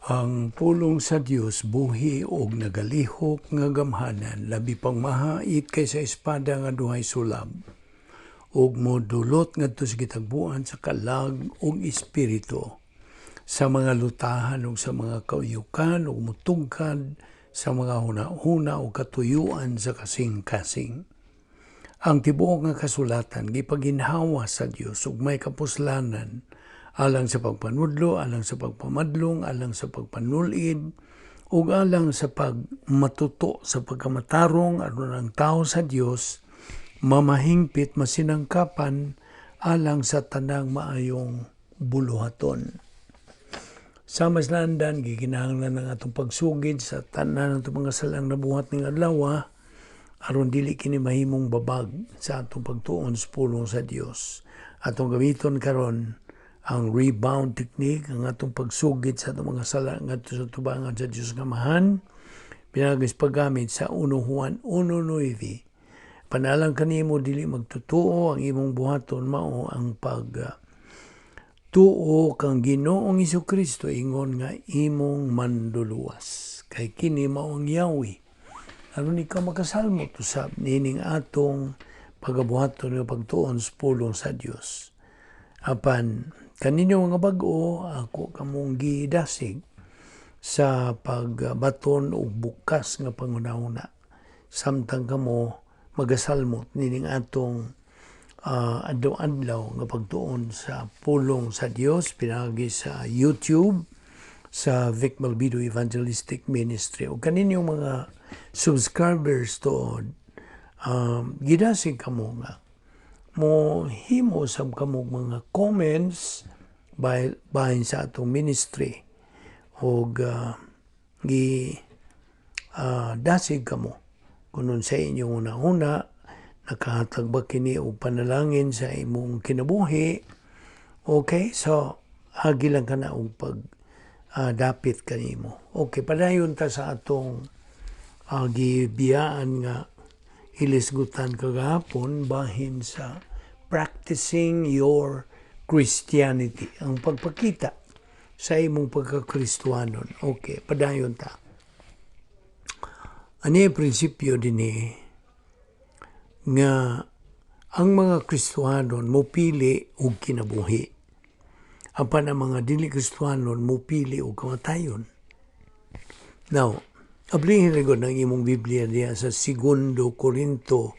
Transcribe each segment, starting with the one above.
Ang pulong sa Dios buhi og nagalihok nga gamhanan labi pang mahait kaysa espada nga duhay sulab ug modulot ngadto sa gitagbuan sa kalag ug espiritu sa mga lutahan ug sa mga kauyukan ug mutugkad sa mga hunahuna ug katuyuan sa kasing-kasing. Ang tibuok nga kasulatan gipaginhawa sa Dios ug may kapuslanan alang sa pagpanudlo, alang sa pagpamadlong, alang sa pagpanulid, ug alang sa pagmatuto sa pagkamatarong aron ang tao sa Dios mamahingpit masinangkapan alang sa tanang maayong buluhaton. Sa maslandan, giginahanglan ng atong pagsugid sa tanan ng mga salang nabuhat ng adlaw, aron dili kini mahimong babag sa atong pagtuon sa pulong sa Dios. Atong gamiton karon ang rebound technique, ang atong pagsugid sa atong mga sala ngadto sa tubangan sa Dios nga mahan, pinagis paggamit sa 1 Juan 1:9. Panalang kanimo dili magtutuo, ang imong buhaton mao ang tuo kang Ginoong Hesukristo ingon nga imong manduluwas. Kay kini mao ang Yahweh. Aron ikaw makasalmot usab nining atong pagabuhaton nga pagtuon sa pulong sa Dios. Apan kaninyo mga bag-o, ako kamong gidasig sa pagbaton o bukas nga pangunahuna. Samtang kamo magasalmot nining atong adlaw-adlaw nga pagtuon sa pulong sa Dios pinagi sa YouTube sa Vic Malbido Evangelistic Ministry. O kaninyong mga subscribers to gidasig kamo nga mo himo sab kamo mga comments bahin sa atong ministry og dasig kamo kunon sa inyong una-una nakahatag ba kini og panalangin sa imong kinabuhi. Okay, so agi lang kana og pag dapit kanimo. Okay, padayon ta sa atong gibiyaan nga ilisgutan kagahapon bahin sa practicing your Christianity, ang pagpakita sa imong pagkakristuhanon. Okay, padayon ta. Ani prinsipyo dinhi nga ang mga Kristuhanon mopili og kinabuhi. Apan ang mga dili Kristuhanon mopili og kamatayon. Now, ablihin rigod ng imong Biblia diya sa 2 Corinto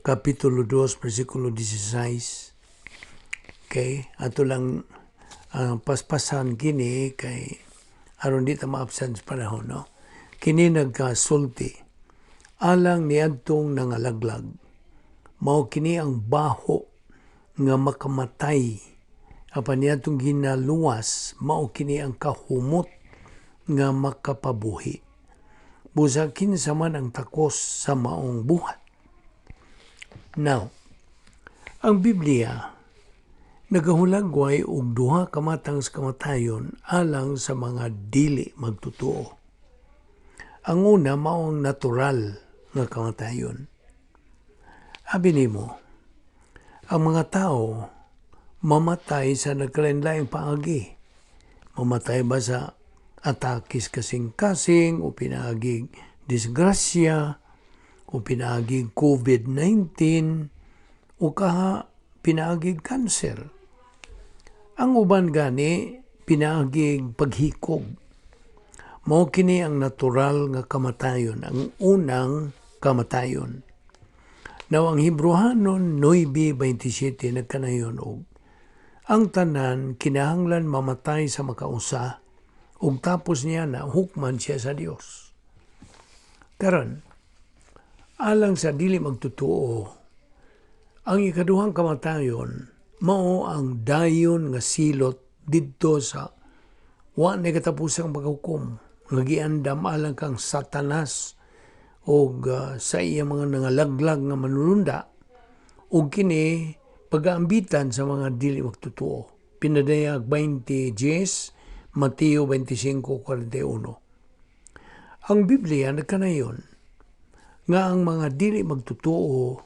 Kapitulo 2, versikulo 16. Okay? Ato lang paspasan kini kay aron di ta maabsan sa panahon, no? Kini nagkasulti. Alang niadtong nangalaglag. Mao kini ang baho nga makamatay. Apan niadtong ginaluwas, mao kini ang kahumot nga makapabuhi. Busa kinsa man ang takos sa maong buhat. Now, ang Biblia nagahulagway og duha ka matang sa kamatayon alang sa mga dili magtutuo. Ang una mao ang natural nga kamatayon. Abi nimo, ang mga tao mamatay sa nagkalain-laing paagi. Mamatay ba sa atakis kasing-kasing o pinagig disgrasya o pinagig COVID-19 o kaha pinagig cancer. Ang uban gani pinagig paghikog. Mao kini ang natural nga kamatayon, ang unang kamatayon. Now ang Hebrehanon 9:27 nagkanayon og ang tanan kinahanglan mamatay sa makausa ug tapos niya na hukman siya sa Dios. Karon alang sa dili magtutuo, ang ikaduhang kamatayon mao ang dayon nga silot didto sa wa na katapusang paghukom nga giandam alang kang Satanas og sa iya mga nangalaglag nga manulunda og kini pag-aambitan sa mga dili magtutuo. Pinadayag 20:10, Mateo 25:41. Ang Biblia nagkanayon nga ang mga dili magtutuo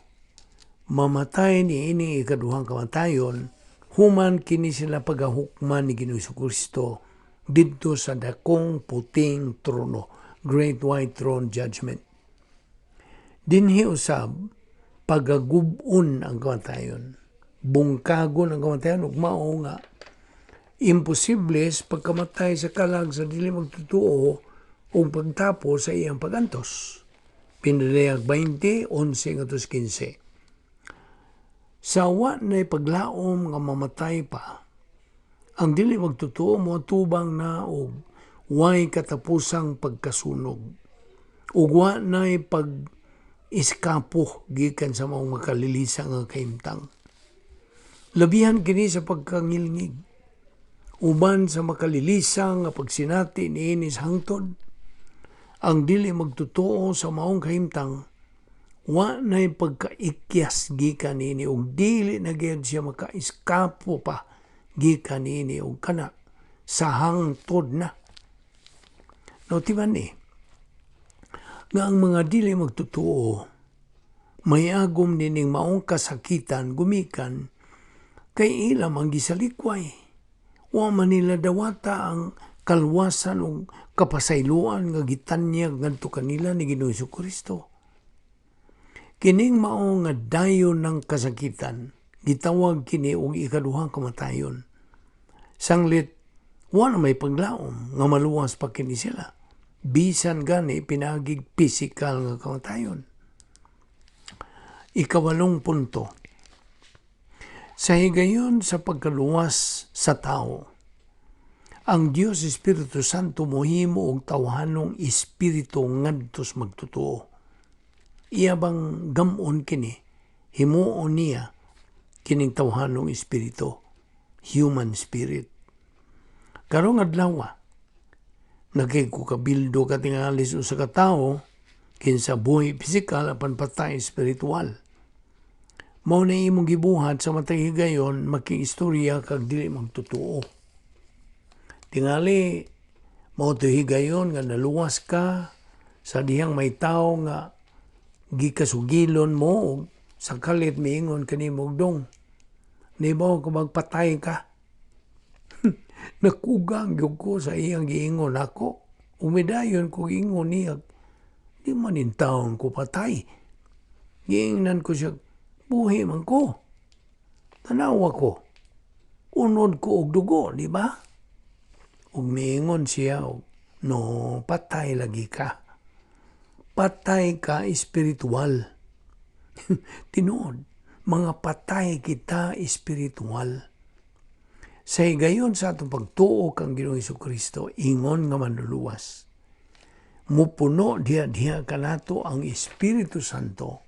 mamatay ni ini ikaduhang kamatayon human kini sila pagahukman ni Ginoong Kristo didto sa dakong puting trono, Great White Throne Judgment. Dinhi usab pagagubon ang kamatayon. Bungkagon ang kamatayon ug mao nga imposible pagkamatay sa kalag sa dili magtotoo o pagtapos sa iyang pagantos. Pinadayag 20, 11 ngatos 15. Sa wa na'y paglaom nga mamatay pa, ang dili magtotoo mo tubang na og way katapusang pagkasunog. Ug wa na'y pag-iskapo gikan sa maong makalilisa nga kahimtang. Labihan kini sa pagkangilngig. Uban sa makalilisa nga pagsinati niini sa hangtod, ang dili magtotoo sa maong kahimtang, wa na'y pagkaikyas gikan niini ug dili na gyud siya makaiskapo pa gikan niini ug kana sa hangtod na. No timan ni nga ang mga dili magtotoo may agom nining maong kasakitan gumikan kay ila man gisalikway. Wa man nila dawata ang kalwasan ug kapasayloan nga gitanyag ngadto kanila ni Ginoong Jesucristo. Kining mao nga dayon ng kasakitan, gitawag kini og ikaduhang kamatayon. Sanglit, wala may paglaom nga maluwas pa kini sila. Bisan gani pinagig physical nga kamatayon. Ikawalong punto. Sa higayon sa pagkaluwas sa tao, ang Dios Espiritu Santo mohimo og tawhanong espiritu ngadtos magtotoo. Iya bang gamon kini, himuon niya kining tawhanong espiritu, human spirit. Karong adlaw, nagkikukabildo katingalis sa katao, kinsa buhay pisikal apan patay espiritual. Mao na imong gibuhat sa matag higayon, makiistorya kag dili magtotoo. Tingali, mao to higayon nga naluwas ka sa dihang may tao nga gikasugilon mo sa kalit miingon kanimo dong. Nibaw ko magpatay ka. Nakugang gyud ko sa iyang giingon ako. Umidayon ko ingon niya. Di man in taon ko patay. Giingnan ko siya, buhi man ko. Tanawa ko. Unod ko og dugo, di ba? Ug miingon siya, no, patay lagi ka. Patay ka espiritual. Tinuod, mga patay kita espiritual. Sa higayon sa atong pagtuo kang Ginoong Jesucristo, ingon nga manluluwas. Mupuno diha kanato ang Espiritu Santo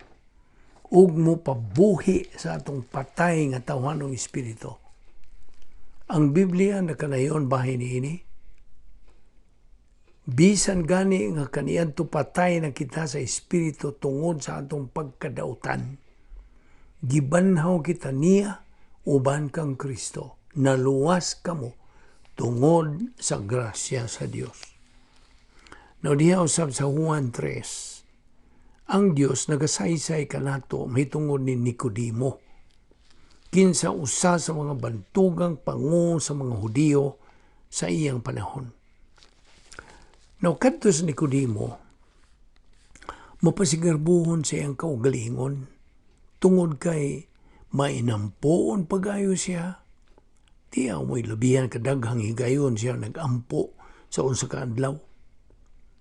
ug mupabuhi sa atong patay nga tawhanong espiritu. Ang Biblia nakanayon bahin niini. Bisan gani nga kaniadto patay na kita sa espiritu tungod sa atong pagkadautan. Gibanhaw kita niya uban kang Kristo. Naluwas kamo tungod sa grasya sa Dios. Now diha usab sa Juan 3. Ang Dios nagasaysay kanato mahitungod ni Nicodemo. Kinsa usa sa mga bantugang pangu sa mga Hudiyo sa iyang panahon. Now, kadto sa Nicodemo, mapasigarbuhon sa iyang kaugalingon, tungod kay mainampoon pag-ayo siya. Tiyaw mo'y labihan kadaghang higayon siya nag-ampo sa unsa ka adlaw.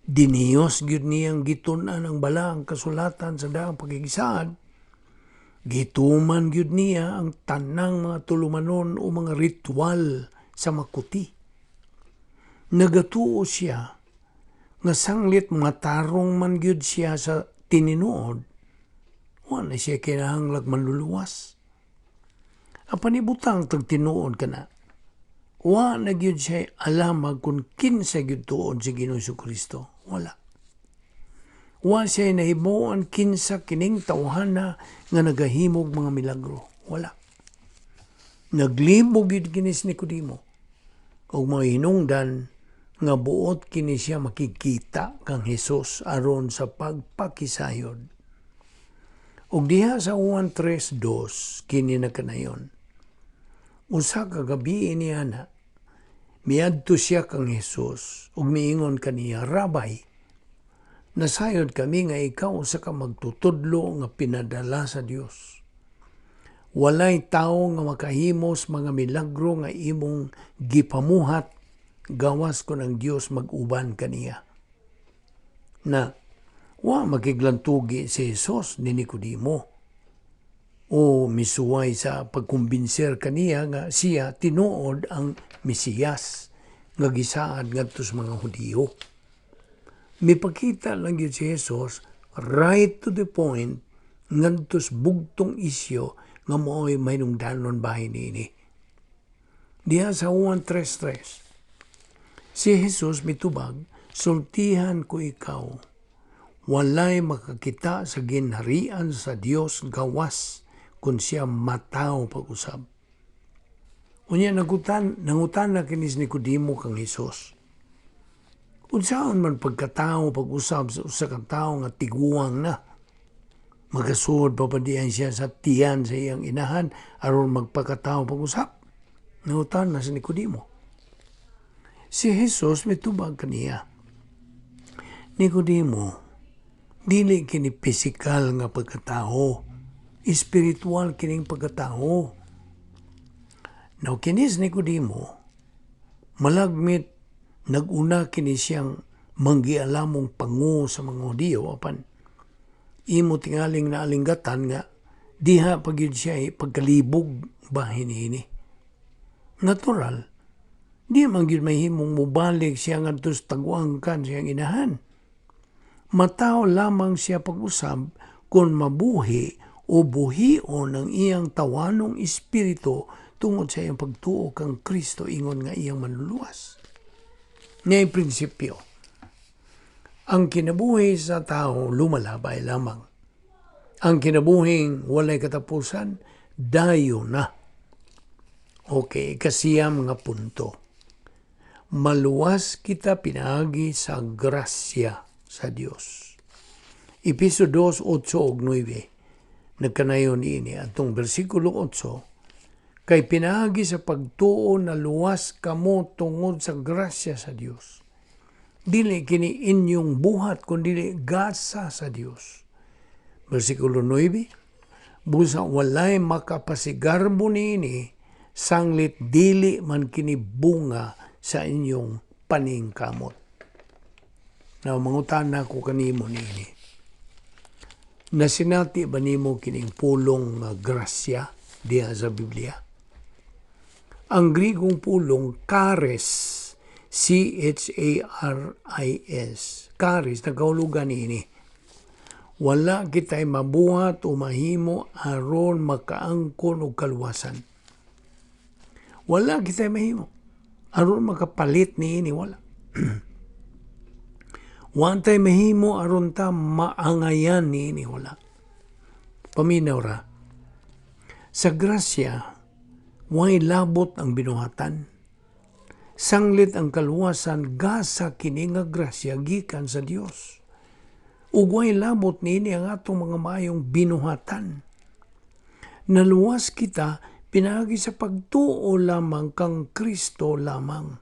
Diniyos gyud niyang gitun-an ang balang kasulatan sa daang pagigisaad. Gituman gyud niya ang tanang mga tulumanon o mga ritual sa makuti. Nagatuo siya nga sanglit matarong man gyud siya sa tininuod, wala siya kinahanglag manluluwas. Apan ibutang tag tinuod kana, wala gyud siya alamag kung kinsa gyud tuod si Ginoong Jesucristo. Wala. Wala siya nahimuan kinsa kining tawhana nga nagahimog mga milagro. Wala. Naglibog gyud kini si Nicodemo ug mga hinungdan nga buot kini siya makikita kang Hesus aron sa pagpakisayod. Ug diha sa Juan 3:2 kini na kanayon. Usa ka gabi niya na Miadto siya kang Jesus, ug miingon kaniya, Rabay, nasayod kami nga ikaw sa ka magtutudlo nga pinadala sa Dios. Walay tao nga makahimos mga milagro nga imong gipamuhat, gawas ko ng Dios mag-uban kaniya. Na, wa makiglantugi si Jesus ni Nicodemo o misuway sa pagkumbinser kaniya nga siya tinuod ang Mesiyas nga gisaad ngadto sa mga Hudiyo. Mipakita lang yun si Jesus right to the point ngadto sa bugtong isyo nga mao'y mahinungdanon bahin niini. Diha sa Juan 3:3, si Jesus mitubag, sultihan ko ikaw, walay makakita sa ginharian sa Dios gawas kung siya matao pag-usab. Unya nangutan na kinis ni Nicodemo kang Jesus. Unsaon man pagkatao pag-usab sa usa ka tawo nga tiguang na. Magasud pa diyan siya sa tiyan sa iyang inahan aron magpakatao pag-usab. Nangutan na si Nicodemo. Si Jesus mitubag kaniya, Nicodemo, dili kini pisikal nga pagkatao, espiritual kining pagkatao. Now, kinis Nicodemo, malagmit naguna kini siyang manggialamong pangu sa mga Hudiyo apan imo tingaling na alinggatan nga diha pagyud siya pagkalibog bahin ini. Natural, di man gyud mahimong mubalik siya ngadto sa tagwangkan siyang inahan. Matao lamang siya pag-usab kung mabuhi o buhion ang iyang tawanong espiritu tungod sa iyang pagtuo kang Kristo ingon nga iyang manluluwas. Ngayong prinsipyo, ang kinabuhi sa tao lumalabay lamang. Ang kinabuhing walay katapusan, dayo na. Okay, kasiyam nga punto. Maluwas kita pinaagi sa grasya sa Dios. Episo 2:8-9, nagkanayon ini atong bersikulo 8, kay pinaagi sa pagtuo na luwas kamo tungod sa grasya sa Dios. Dili kini inyong buhat kundi gasa sa Dios. Bersikulo 9, busa walay makapasigarbo niini sanglit dili man kini bunga sa inyong paningkamot. Now mangutana ko kanimo niini. Nasinati ba nimo kining pulong nga grasya diha sa Biblia? Ang Grigong pulong charis, C-H-A-R-I-S, charis, nagkahulugan ini. Wala kita'y mabuhat o mahimo aron makaangkon o kalwasan. Wala kita'y mahimo aron makapalit ni ini, wala. Wantay mahimo aron ta maangayan ni ini, wala. Paminaw ra. Sa grasya, way labot ang binuhatan. Sanglit ang kalwasan gasa kini nga grasya gikan sa Dios. Ug way labot niini ang atong mga maayong binuhatan. Naluwas kita pinaagi sa pagtuo lamang kang Kristo lamang.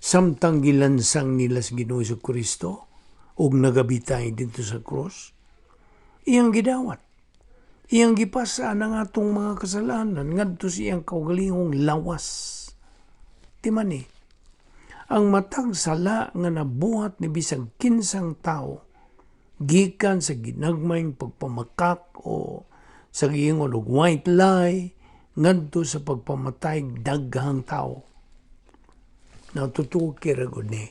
Samtang gilansang nila sa Ginoo Kristo ug nagabitay dito sa krus, iyang gidawat. Iyang gipasaan ang atong mga kasalanan ngadto sa iyang kaugalingong lawas. Timani, ang matag sala nga nabuhat ni bisag kinsang tao gikan sa ginagmayng pagpamakak o sa giingon og white lie ngadto sa pagpamatay daghang tao. Natutuo kira gud ni.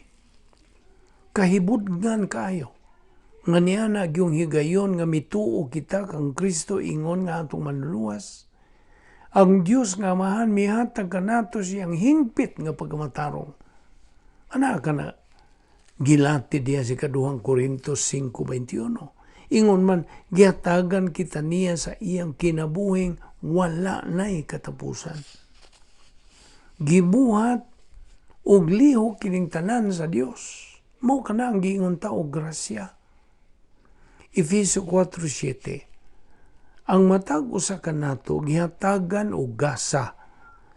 Kahibudgan kayo. Nga niya na yung higayon nga mituo kita kang Kristo ingon nga atong manluluwas. Ang Dios nga amahan mihatag kanato siyang hingpit nga pagmatarong. Ana ka na gilati diya si kaduhang Korintos 5:21. Ingon man gihatagan kita niya sa iyang kinabuhing wala na'y katapusan. Gibuhat og lihok kining tanan sa Dios. Mao kana ang giingon ta og grasya. Efeso 4:7. Ang matag usa kanato gihatagan og gasa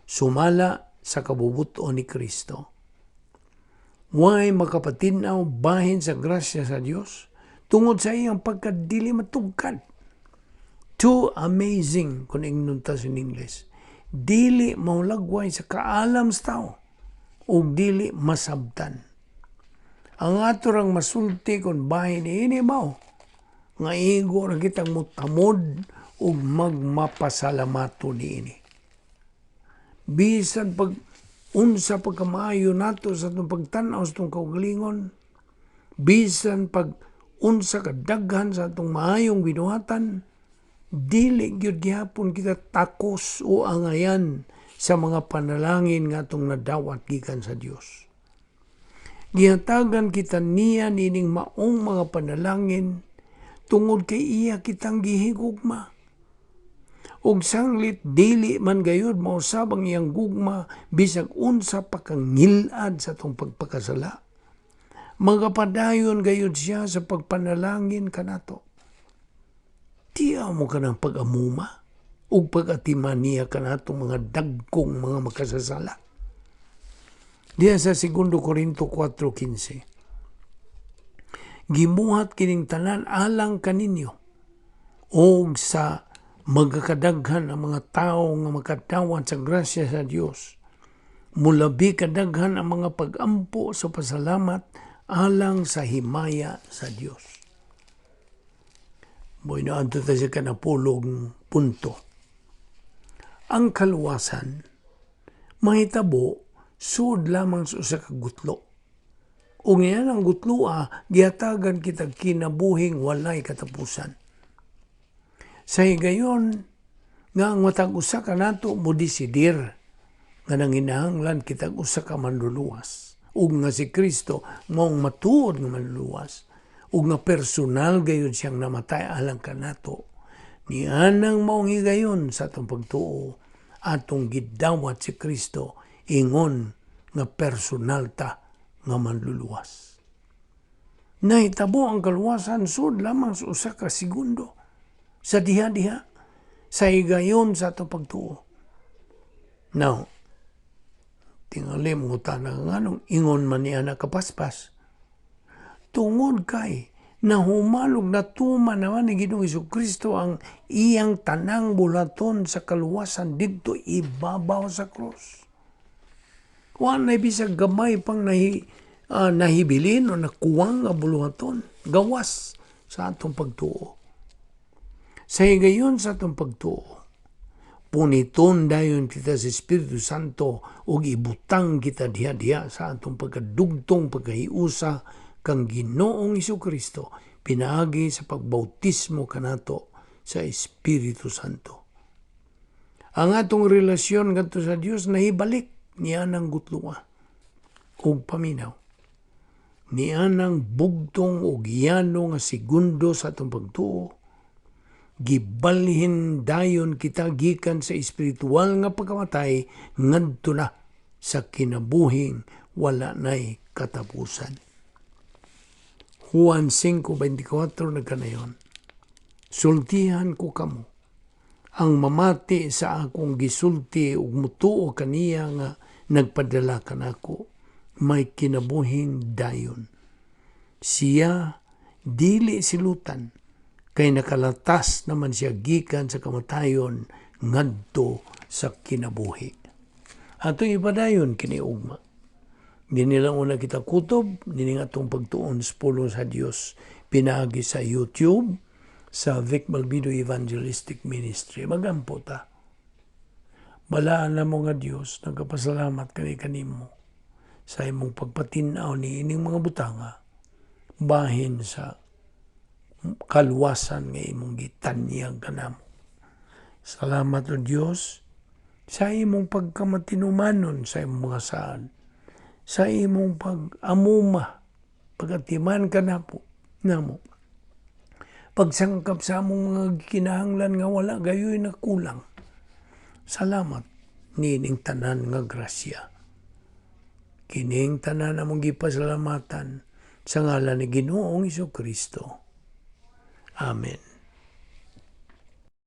sumala sa kabubuton ni Kristo. Way makapatinaw bahin sa grasya sa Dios tungod sa iyang pagkadili matugkad. Too amazing kung ignuntas in English. Dili maulagway sa kaalam sa tao o dili masabtan. Ang aturang masulti kung bahin ini mao nga igo ra kitang mutamod ug magmapasalamato niini. Bisan pag unsa pagkamaayo nato sa atong pagtan-aw sa atong kaugalingon, bisan pag unsa kadaghan sa atong maayong binuhatan, dili gyud gihapon kita takos o angayan sa mga panalangin nga atong nadawat gikan sa Dios. Gihatagan kita niya nining maong mga panalangin tungod kay iya kitang gihigugma. Og sanglit dili man gayud mausab ang iyang gugma bisag unsa pa kang ngilad sa atong pagpakasala. Magapadayon gayud siya sa pagpanalangin kanato. Tiyaw mo ka ng pag-amuma ug pag-atiman niya kanato mga dagkong mga makasasala. Diya sa 2 Korinto 4:15. Gimuhat kining tanan alang kaninyo o sa magkakadaghan ang mga tao nga makatawad sa grasya sa Dios. Mulabi kadaghan ang mga pag-ampo sa pasalamat alang sa himaya sa Dios. Boy na anto tayo sa kanapulong punto. Ang kaluwasan, mahitabo, sud lamang sa usa ka gutlo. O ngayon ang gutloa, gihatagan kitag kinabuhing walay katapusan. Sa higayon, nga ang matag usa ka nato mo desidir, nga nanginahanglan kitag usa ka manluluwas. Ug nga si Kristo maong matuod nga manluluwas. Ug nga personal gayon siyang namatay alang kanato. Ni anang maong higayon sa atong pagtuo, atong gidawat si Kristo ingon nga personal ta nga manluluwas. Nahitabo ang kaluwasan sud lamang sa usa ka segundo. Sa diha-diha, sa higayon sa atong pagtuo. Now, tingali mo tanang anong ingon man niya na kapaspas. Tungod kay nahumalog na tuman naman ni Ginoong Jesucristo ang iyang tanang bulaton sa kaluwasan dito ibabaw sa krus. Kuan na bisag gamay pang nahibilin o nakuwang nga bulaton, gawas sa atong pagtuo. Sa higayon sa atong pagtuo, puniton dayon kita sa Espiritu Santo ug ibutang kita diha-diha sa atong pagkadugtong pagkahiusa kang Ginoong Jesucristo pinaagi sa pagbautismo kanato sa Espiritu Santo. Ang atong relasyon ngadto sa Dios nahibalik niya nang gutluwa ug paminaw. Niya nang bugtong ug yano nga segundo sa atong pagtuo. Gibalhin dayon kita gikan sa espiritual nga pagkamatay ngadto na sa kinabuhing wala nay katapusan. Juan 5:24 nagkanayon. Sultihan ko kamo ang mamati sa akong gisulti ug mutuo kaniya nga nagpadala kanako may kinabuhing dayon. Siya dili silutan kay nakalatas naman siya gikan sa kamatayon ngadto sa kinabuhi. Atong ipadayon kini ugma. Dini lang una kita kutob, dini nga atong pagtuon sa pulo sa Dios pinaagi sa YouTube sa Vic Balbido Evangelistic Ministry. Magampo ta. Balaan na mo nga Dios, nagkapasalamat kami kanimo sa imong pagpatinaw ni ining mga butanga bahin sa kaluwasan nga imong gitanyag kanamo. Salamat o Dios sa imong pagkamatinumanon sa imong mga saan, sa imong pag-amuma, pagatiman kanamo, pagsangkap sa among mga kinahanglan nga wala gayoy na kulang. Salamat nining tanan nga grasya. Kining tanan among gipasalamatan sa ngalan ni Ginoong Jesucristo. Amen.